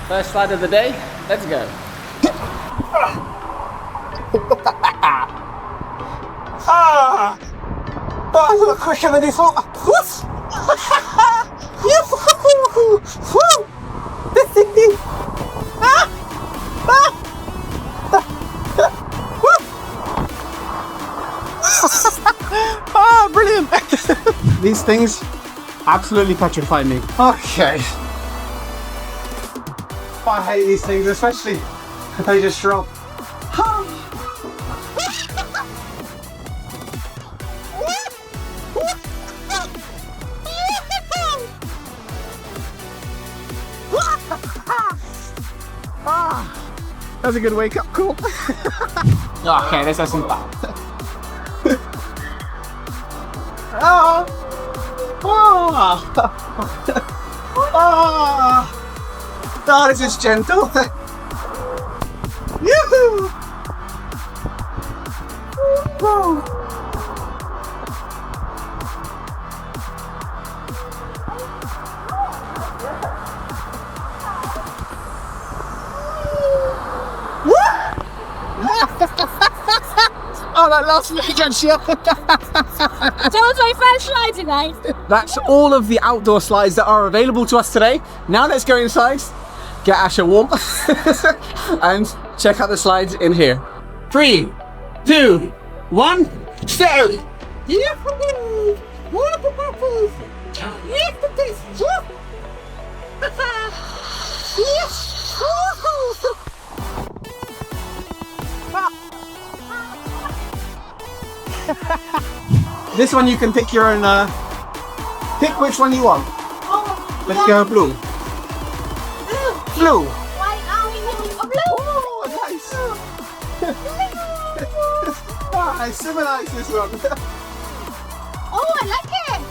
First slide of the day, let's go. Oh, a little quicker than you thought. Oh, brilliant. These things absolutely petrify me. Okay. I hate these things, especially if they just drop. That's a good wake up call. Okay, this isn't bad. Oh. Oh, this is gentle. Yoo-hoo. Oh. Oh, that last leg actually. That was my first slide tonight. That's all of the outdoor slides that are available to us today. Now let's go inside, get Asha warm, and check out the slides in here. 3, 2, 1, start! This one you can pick your own, pick which one you want. Let's go blue. Blue. Why are we using a blue? Oh, nice. I civilized this one. Oh, I like it.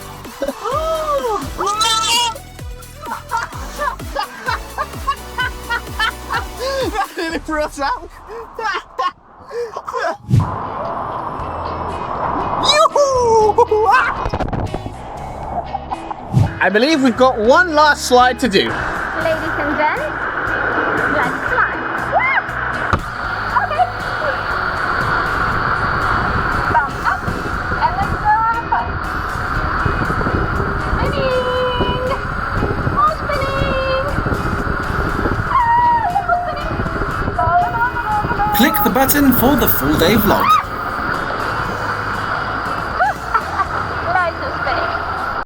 That nearly threw us out. I believe we've got one last slide to do. Ladies and gents, let's slide. Okay. Bump up and let's go on a putt. Spinning. More spinning. More spinning. Click the button for the full day vlog.